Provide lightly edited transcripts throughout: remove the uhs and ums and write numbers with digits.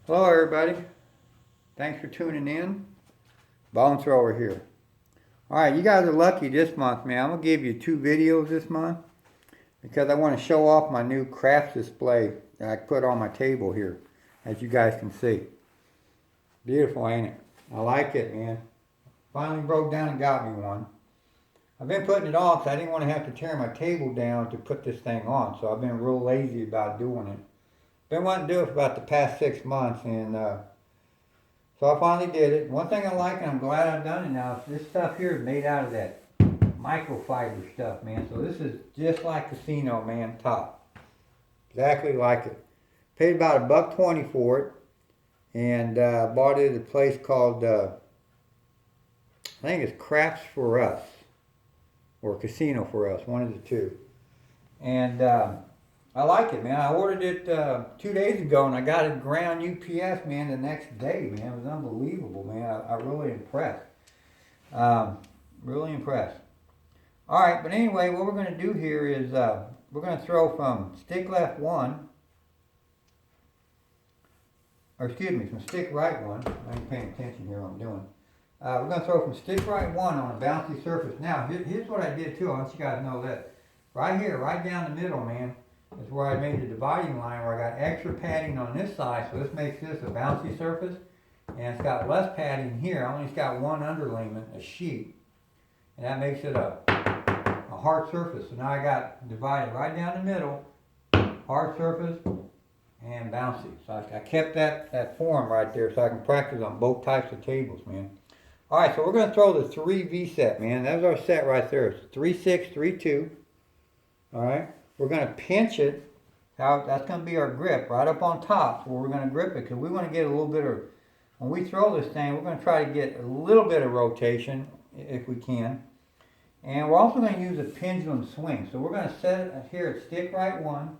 Hello everybody, thanks for tuning in. Bone Thrower here. Alright, you guys are lucky this month, man. I'm going to give you 2 videos this month because I want to show off my new crafts display that I put on my table here, as you guys can see. Beautiful, ain't it? I like it, man. Finally broke down and got me one. I've been putting it off because I didn't want to have to tear my table down to put this thing on, so I've been real lazy about doing it. Been wanting to do it for about the past 6 months, and so I finally did it. One thing I like, and I'm glad I've done it now, is this stuff here is made out of that microfiber stuff, man. So this is just like Casino, man, top. Exactly like it. Paid about $1.20 for it, and bought it at a place called, I think it's Crafts for Us, or Casino for Us, one of the two. And I like it, man. I ordered it 2 days ago, and I got it ground UPS, man, the next day, man. It was unbelievable, man. I really impressed. Really impressed. All right, but anyway, what we're going to do here is we're going to throw from stick left 1, or excuse me, from stick right 1. I ain't paying attention here what I'm doing. We're going to throw from stick right 1 on a bouncy surface. Now, here's what I did too. I want you guys to know that. Right here, right down the middle, man, is where I made the dividing line where I got extra padding on this side, so this makes this a bouncy surface, and it's got less padding here. I only got one underlayment, a sheet, and that makes it a hard surface. So now I got divided right down the middle, hard surface and bouncy. So I kept that form right there so I can practice on both types of tables, man. All right, so we're going to throw the 3V set, man. That's our set right there. It's 3-6, 3-2. All right, we're going to pinch it. That's going to be our grip right up on top. So we're going to grip it because we want to get a little bit of, when we throw this thing, we're going to try to get a little bit of rotation if we can. And we're also going to use a pendulum swing. So we're going to set it here at stick right 1.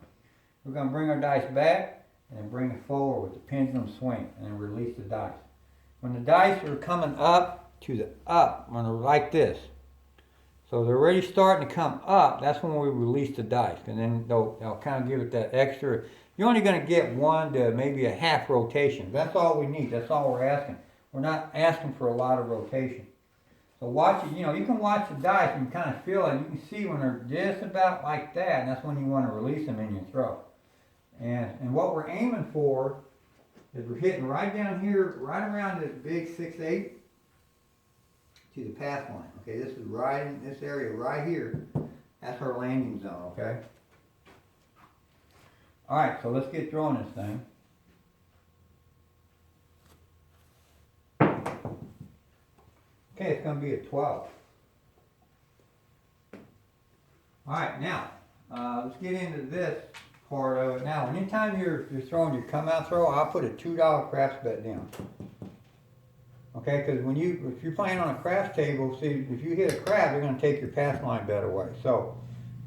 We're going to bring our dice back and then bring it forward with the pendulum swing and then release the dice. When the dice are coming up to the up, when they're like this, so they're already starting to come up, that's when we release the dice. And then they'll kind of give it that extra. You're only going to get 1 to maybe a half rotation. That's all we need. That's all we're asking. We're not asking for a lot of rotation. So watch it. You can watch the dice and kind of feel it. You can see when they're just about like that, and that's when you want to release them in your throw. And what we're aiming for is we're hitting right down here, right around this big 6-8. To the path line. Okay, this is right in this area right here. That's our landing zone, okay? Alright, so let's get throwing this thing. Okay, it's going to be a 12. Alright, now, let's get into this part of it. Now, anytime you're throwing your come out throw, I'll put a $2 craps bet down. Okay, because if you're playing on a craps table, see, if you hit a crab, you're going to take your pass line bet away. So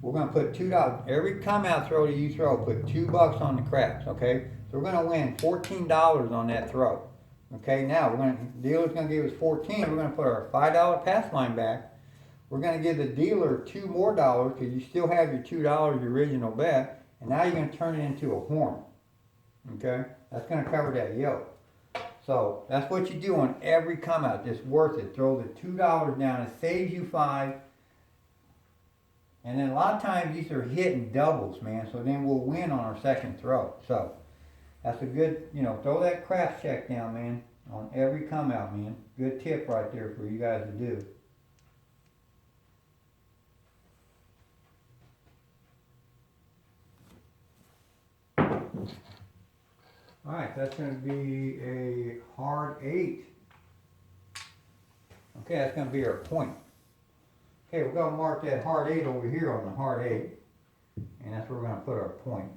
we're going to put $2. Every come out throw that you throw, put $2 on the craps. Okay, so we're going to win $14 on that throw. Okay, now the dealer's going to give us 14. We're going to put our $5 pass line back. We're going to give the dealer $2 more because you still have your $2 your original bet, and now you're going to turn it into a horn. Okay, that's going to cover that yoke. So that's what you do on every come out. Just worth it. Throw the $2 down. It saves you 5. And then a lot of times these are hitting doubles, man. So then we'll win on our second throw. So that's a good, throw that craft check down, man, on every come out, man. Good tip right there for you guys to do. Alright, that's going to be a hard 8. Okay, that's going to be our point. Okay, we're going to mark that hard 8 over here on the hard 8. And that's where we're going to put our point.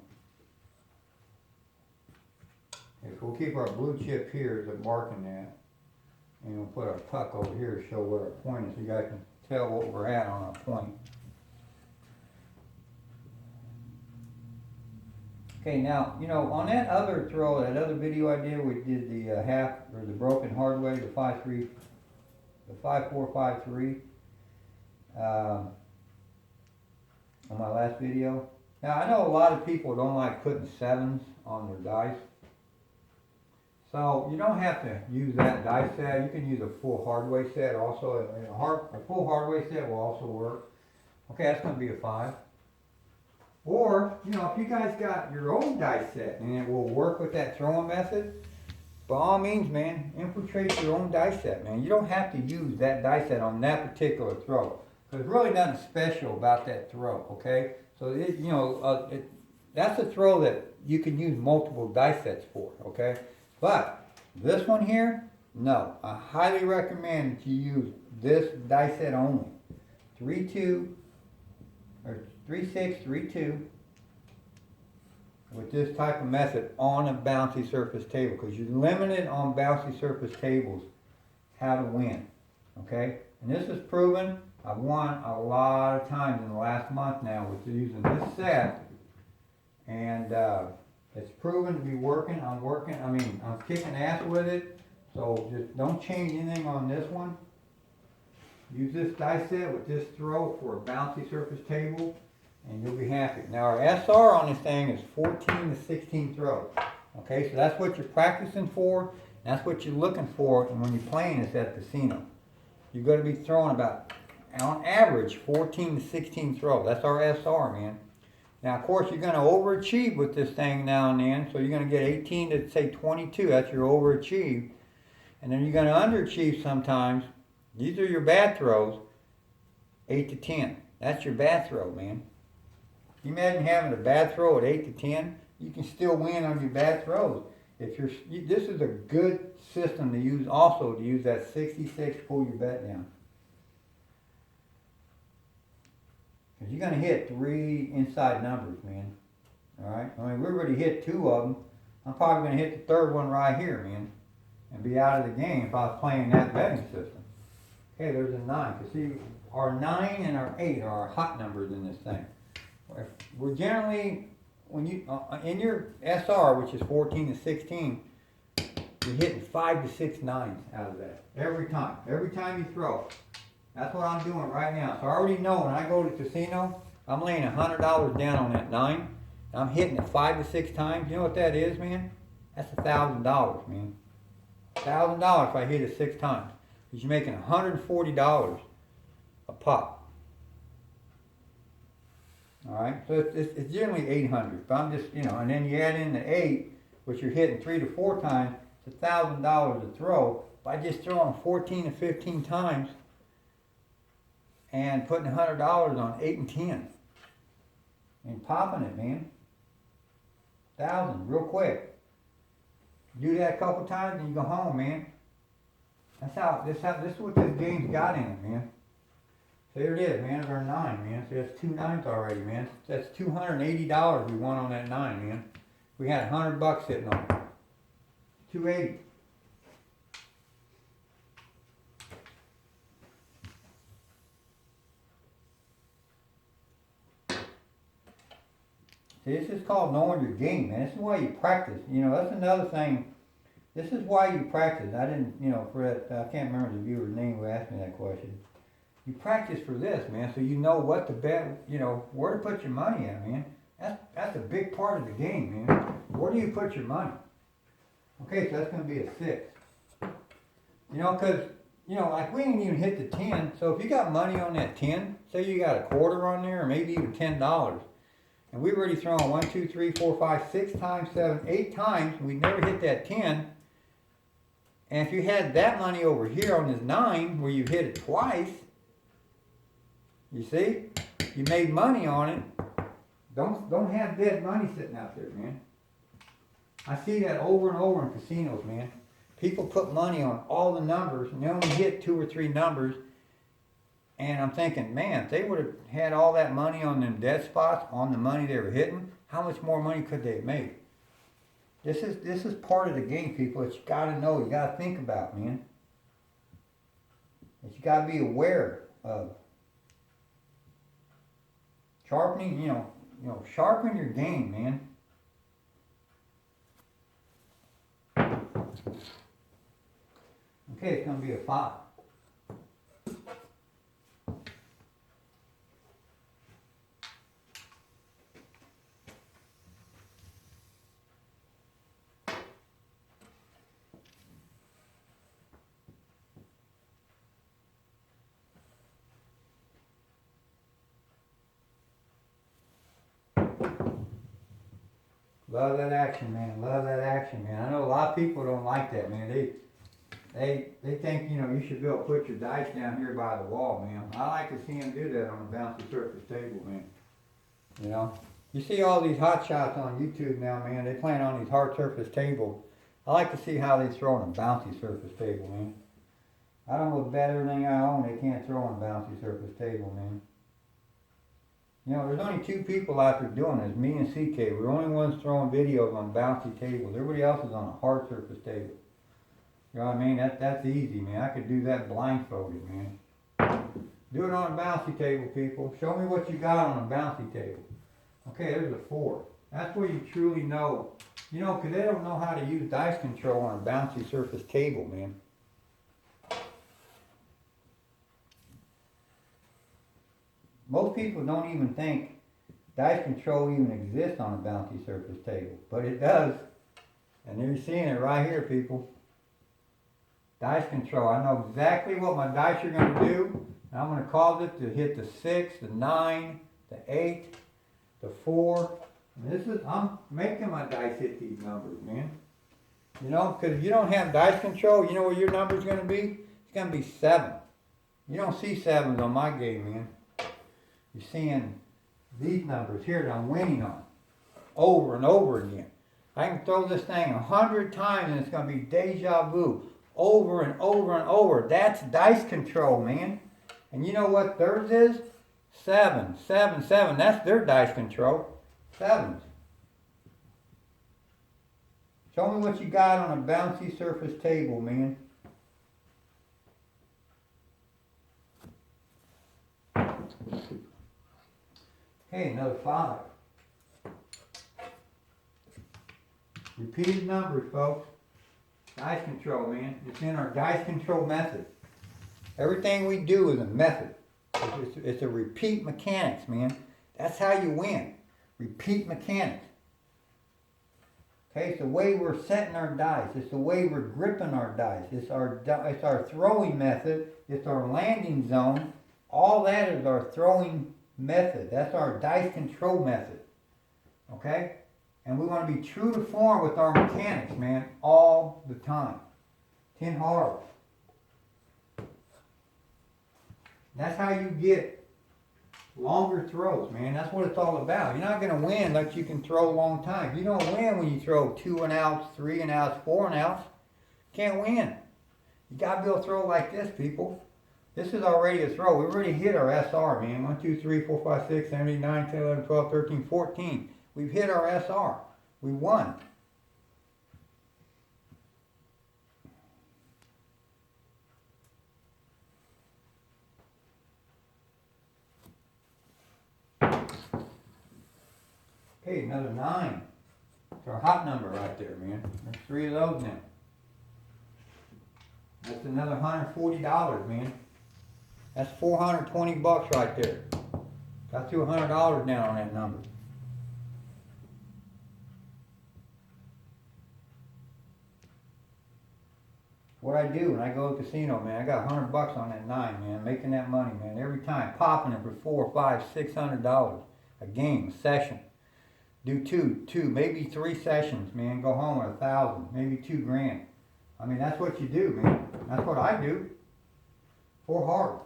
Okay, so we'll keep our blue chip here as a marking that. And we'll put our puck over here to show where our point is so you guys can tell what we're at on our point. Okay, now, on that other throw, that other video I did, we did the half, or the broken hard way, the 5-3, the 5-4-5-3, on my last video. Now, I know a lot of people don't like putting 7s on their dice. So you don't have to use that die set. You can use a full hardware set also. A full hardware set will also work. Okay, that's going to be a 5. Or, you know, if you guys got your own die set and it will work with that throwing method, by all means, man, infiltrate your own die set, man. You don't have to use that die set on that particular throw. There's really nothing special about that throw, okay? So, that's a throw that you can use multiple die sets for, okay? But this one here, no. I highly recommend that you use this die set only. 3-2 or 3-6, 3-2 with this type of method on a bouncy surface table, because you're limited on bouncy surface tables how to win, okay? And this is proven. I've won a lot of times in the last month now with using this set, and it's proven to be working. I'm kicking ass with it, so just don't change anything on this one. Use this die set with this throw for a bouncy surface table, and you'll be happy. Now our SR on this thing is 14 to 16 throws. Okay, so that's what you're practicing for. That's what you're looking for when you're playing this at the casino. You're going to be throwing about, on average, 14 to 16 throws. That's our SR, man. Now, of course, you're going to overachieve with this thing now and then. So you're going to get 18 to, say, 22. That's your overachieve. And then you're going to underachieve sometimes. These are your bad throws, 8 to 10. That's your bad throw, man. Can you imagine having a bad throw at 8 to 10? You can still win on your bad throws. This is a good system to use also, to use that 66, pull your bet down. Because you're going to hit 3 inside numbers, man. Alright? I mean, we already hit 2 of them. I'm probably going to hit the 3rd one right here, man. And be out of the game if I was playing that betting system. Okay, there's a 9. You see, our 9 and our 8 are our hot numbers in this thing. We're generally, when you in your SR, which is 14 to 16, you're hitting 5 to 6 9s out of that every time. Every time you throw. That's what I'm doing right now. So I already know when I go to the casino, I'm laying $100 down on that 9. I'm hitting it 5 to 6 times. You know what that is, man? That's $1,000, man. $1,000 if I hit it 6 times. Because you're making $140 a pop. Alright, so it's generally 800. But I'm just, and then you add in the 8, which you're hitting 3 to 4 times, it's $1,000 a throw. By just throwing 14 to 15 times and putting $100 on 8 and 10. And popping it, man. 1,000, real quick. Do that a couple times and you go home, man. This is what this game's got in it, man. So there it is, man. It's our 9, man. So that's 2 9s already, man. That's $280 we won on that 9, man. We had $100 sitting on it. 280. See, this is called knowing your game, man. This is why you practice. That's another thing. This is why you practice. I didn't, for that, I can't remember the viewer's name who asked me that question. You practice for this, man, so you know what to bet, where to put your money at, man. That's a big part of the game, man. Where do you put your money? Okay, so that's going to be a 6. Because, like we didn't even hit the 10, so if you got money on that 10, say you got a quarter on there, or maybe even $10, and we've already thrown 1, 2, 3, 4, 5, 6 times, 7, 8 times, and we never hit that 10, and if you had that money over here on this 9, where you hit it twice, you see? You made money on it. Don't have dead money sitting out there, man. I see that over and over in casinos, man. People put money on all the numbers, and they only hit 2 or 3 numbers. And I'm thinking, man, if they would have had all that money on them dead spots, on the money they were hitting, how much more money could they have made? This is part of the game, people, that you got to know, you got to think about, man. That you got to be aware of. Sharpening, sharpen your game, man. Okay, it's going to be a 5. Love that action, man. Love that action, man. I know a lot of people don't like that, man. They think, you know, you should be able to put your dice down here by the wall, man. I like to see them do that on a bouncy surface table, man. You know? You see all these hot shots on YouTube now, man. They playing on these hard surface tables. I like to see how they throw on a bouncy surface table, man. I don't know bet everything I own they can't throw on a bouncy surface table, man. You know, there's only two people out there doing this, me and CK. We're the only ones throwing videos on bouncy tables. Everybody else is on a hard surface table. You know what I mean? That's easy, man. I could do that blindfolded, man. Do it on a bouncy table, people. Show me what you got on a bouncy table. Okay, there's a 4. That's where you truly know. You know, because they don't know how to use dice control on a bouncy surface table, man. Most people don't even think dice control even exists on a bouncy surface table, but it does. And you're seeing it right here, people. Dice control. I know exactly what my dice are going to do. And I'm going to cause it to hit the 6, the 9, the 8, the 4. And I'm making my dice hit these numbers, man. You know, because if you don't have dice control, you know what your number's going to be? It's going to be 7. You don't see 7s on my game, man. You're seeing these numbers here that I'm winning on over and over again. I can throw this thing 100 times and it's going to be deja vu over and over and over. That's dice control, man. And you know what theirs is? 7, 7, 7. That's their dice control. 7s. Show me what you got on a bouncy surface table, man. Okay, another 5. Repeated numbers, folks. Dice control, man. It's in our dice control method. Everything we do is a method. It's a repeat mechanics, man. That's how you win. Repeat mechanics. Okay, it's the way we're setting our dice. It's the way we're gripping our dice. It's our throwing method. It's our landing zone. All that is our throwing method. That's our dice control method. Okay? And we want to be true to form with our mechanics, man, all the time. 10 hard. That's how you get longer throws, man. That's what it's all about. You're not going to win unless you can throw a long time. You don't win when you throw 2 and outs, 3 and outs, 4 and outs. Can't win. You got to be able to throw like this, people. This is already a throw. We already hit our SR, man. 1, 2, 3, 4, 5, 6, 7, 8, 9, 10, 11, 12, 13, 14. We've hit our SR. We won. Okay, another 9. It's our hot number right there, man. There's 3 of those now. That's another $140, man. That's $420 right there. Got to $100 now on that number. What I do when I go to the casino, man, I got $100 on that 9, man. Making that money, man. Every time, popping it for $400, $500, $600 a game, a session. Do two, maybe 3 sessions, man. Go home with 1,000, maybe $2,000. I mean, that's what you do, man. That's what I do. 4 hard.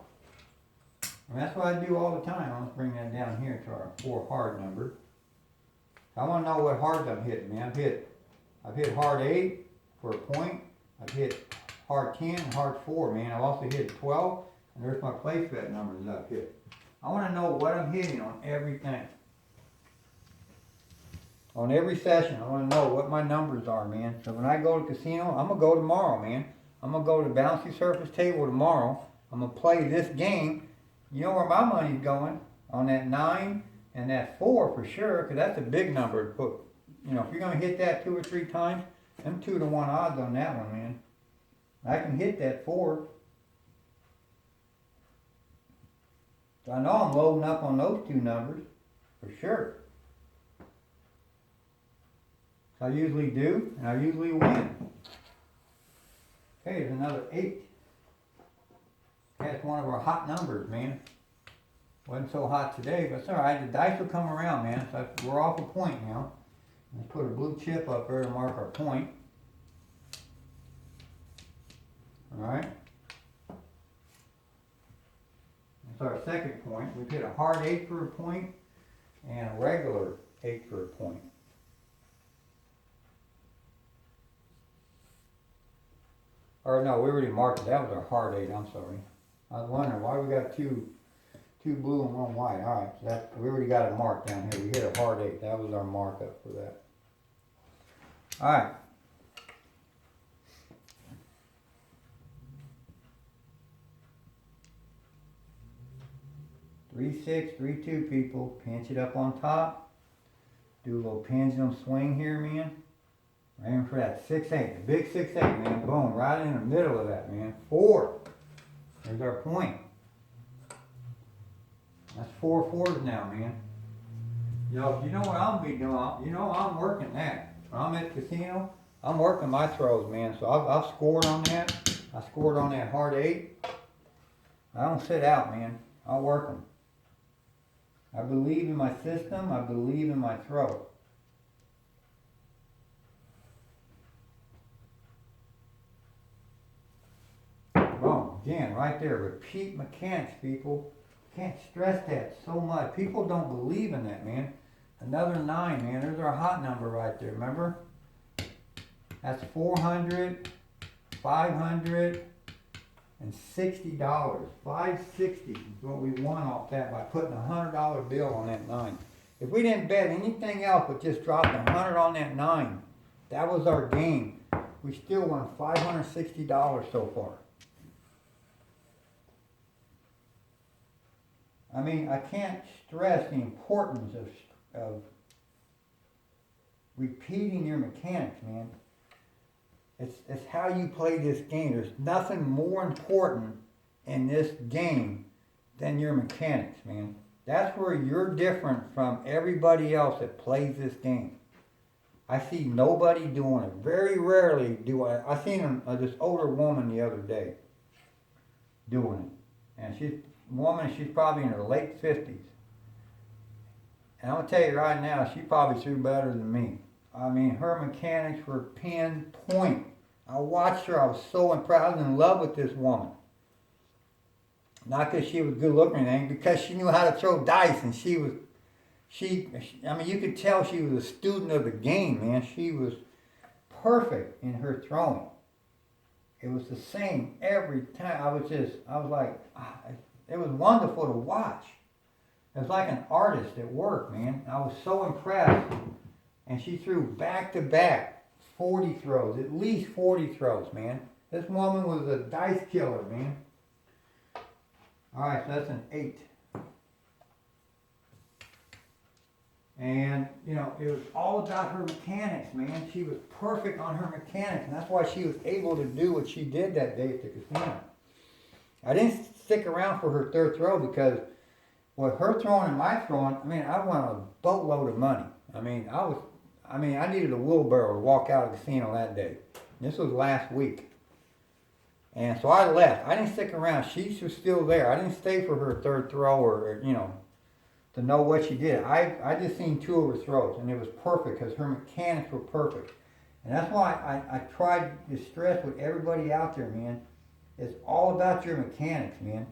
And that's what I do all the time. Let's bring that down here to our 4 hard number. I want to know what hards I'm hitting, man. I've hit hard 8 for a point. I've hit hard 10 and hard 4, man. I've also hit 12, and there's my place bet numbers up here. I want to know what I'm hitting on everything. On every session, I want to know what my numbers are, man. So when I go to the casino, I'm going to go tomorrow, man. I'm going to go to the bouncy surface table tomorrow. I'm going to play this game. You know where my money's going? On that 9 and that 4 for sure, because that's a big number to put. You know, if you're going to hit that 2 or 3 times, them 2 to 1 odds on that one, man. I can hit that 4. So I know I'm loading up on those 2 numbers, for sure. I usually do, and I usually win. Okay, there's another 8. That's one of our hot numbers, man. Wasn't so hot today, but it's alright. The dice will come around, man. So we're off a point now. Let's put a blue chip up there to mark our point. Alright. That's our second point. We've hit a hard 8 for a point and a regular 8 for a point. Or no, we already marked it. That was our hard 8, I'm sorry. I was wondering why we got two blue and one white. Alright, so we already got it marked down here. We hit a hard 8. That was our markup for that. Alright. Three, 6, 3, 2 people. Pinch it up on top. Do a little pendulum swing here, man. Aim for that 6, 8. The big 6, 8, man. Boom. Right in the middle of that, man. 4. There's our point. That's 4 4s now, man. Yo, you know what I'm be doing? You know I'm working that. When I'm at the casino, I'm working my throws, man. So I've scored on that. I scored on that hard 8. I don't sit out, man. I'll work them. I believe in my system. I believe in my throw. Boom. Again, right there. Repeat mechanics, people. Can't stress that so much. People don't believe in that, man. Another 9, man. There's our hot number right there, remember? That's $400, $560. $560 is what we won off that by putting a $100 bill on that 9. If we didn't bet anything else but just dropped 100 on that 9, that was our game. We still won $560 so far. I mean, I can't stress the importance of repeating your mechanics, man. It's how you play this game. There's nothing more important in this game than your mechanics, man. That's where you're different from everybody else that plays this game. I see nobody doing it. Very rarely do I. I seen this older woman the other day doing it. And she's probably in her late 50s. And I'm going to tell you right now, she probably threw better than me. I mean, her mechanics were pinpoint. I watched her. I was so impressed. I was in love with this woman. Not because she was good looking or anything, because she knew how to throw dice, and I mean, you could tell she was a student of the game, man. She was perfect in her throwing. It was the same every time. I was like, it was wonderful to watch. It was like an artist at work, man. I was so impressed. And she threw back-to-back 40 throws, at least 40 throws, man. This woman was a dice killer, man. All right, so that's an 8. And, you know, it was all about her mechanics, man. She was perfect on her mechanics, and that's why she was able to do what she did that day at the casino. I didn't stick around for her third throw because with her throwing and my throwing, I mean, I won a boatload of money. I needed a wheelbarrow to walk out of the casino that day. This was last week. And so I left. I didn't stick around. She was still there. I didn't stay for her third throw or you know, to know what she did. I just seen 2 of her throws, and it was perfect because her mechanics were perfect. And that's why I tried to stress with everybody out there, man. It's all about your mechanics, man.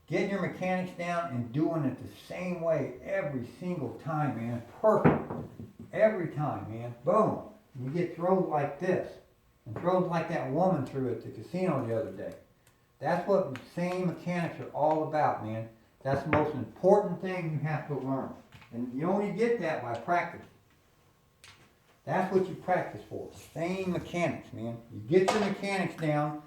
Getting your mechanics down and doing it the same way every single time, man. Perfect. Every time, man. Boom. You get throws like this. And throws like that woman threw at the casino the other day. That's what the same mechanics are all about, man. That's the most important thing you have to learn. And you only get that by practice. That's what you practice for. Same mechanics, man. You get your mechanics down.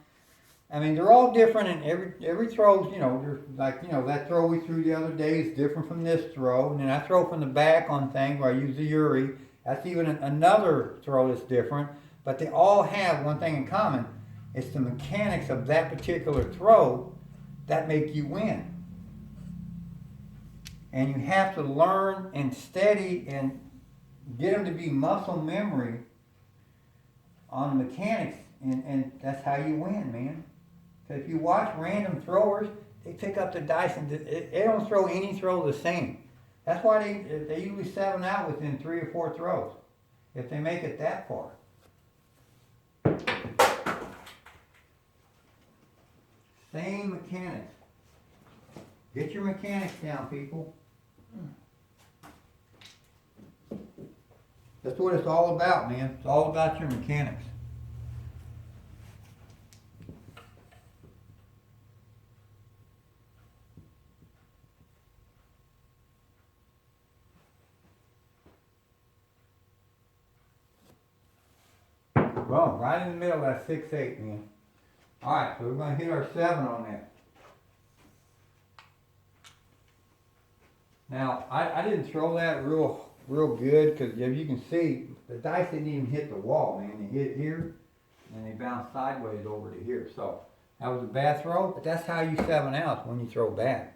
I mean, they're all different, and every throw's, you know, there's like, you know, that throw we threw the other day is different from this throw. And then I throw from the back on things where I use the Uri. That's even another throw that's different. But they all have one thing in common. It's the mechanics of that particular throw that make you win. And you have to learn and study and get them to be muscle memory on the mechanics. And that's how you win, man. If you watch random throwers, they pick up the dice and they don't throw any throw the same. That's why they usually 7 out within 3 or 4 throws, if they make it that far. Same mechanics. Get your mechanics down, people. That's what it's all about, man. It's all about your mechanics. Well, right in the middle of that 6-8, man. Alright, so we're going to hit our 7 on that. Now, I didn't throw that real good, because as you can see, the dice didn't even hit the wall, man. They hit here, and they bounced sideways over to here. So, that was a bad throw, but that's how you 7 outs, when you throw bad.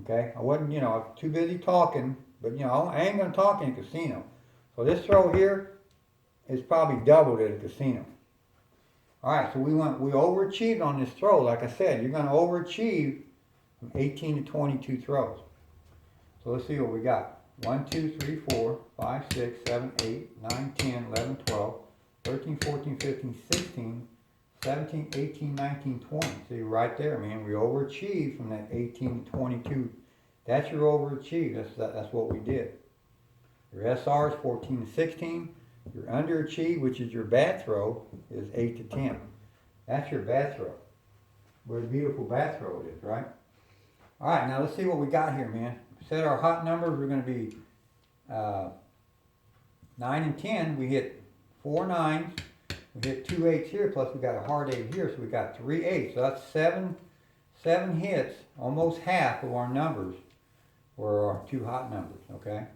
Okay? I wasn't, I was too busy talking, but I ain't going to talk in a casino. So this throw here is probably doubled at a casino. Alright, so we overachieved on this throw. Like I said, you're going to overachieve from 18 to 22 throws. So let's see what we got. 1, 2, 3, 4, 5, 6, 7, 8, 9, 10, 11, 12, 13, 14, 15, 16, 17, 18, 19, 20. See, right there, man. We overachieved from that 18 to 22. That's your overachieve. That's what we did. Your SR is 14 to 16. Your underachieve, which is your bad throw, is 8 to 10. That's your bad throw. What a beautiful bad throw it is, right? All right, now let's see what we got here, man. Set our hot numbers. We're going to be 9 and 10. We hit 4 9s. We hit 2 8s here, plus we got a hard 8 here, so we got 3 8s. So that's seven hits. Almost half of our numbers were our 2 hot numbers, okay?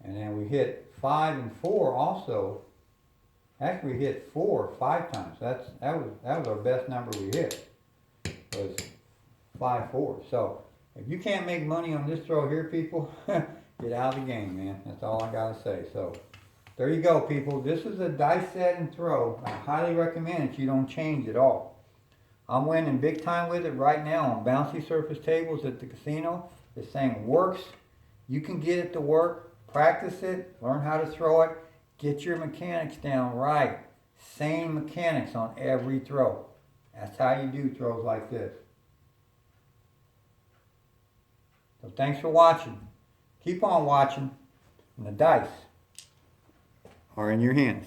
And then we hit 5 and 4 also. Actually, we hit 4 5 times. That was our best number we hit. Was 5 4. So if you can't make money on this throw here, people, get out of the game, man. That's all I gotta say. So there you go, people. This is a dice set and throw. I highly recommend it. You don't change at all. I'm winning big time with it right now on bouncy surface tables at the casino. This thing works. You can get it to work. Practice it, learn how to throw it, get your mechanics down right. Same mechanics on every throw. That's how you do throws like this. So thanks for watching. Keep on watching, and the dice are in your hands.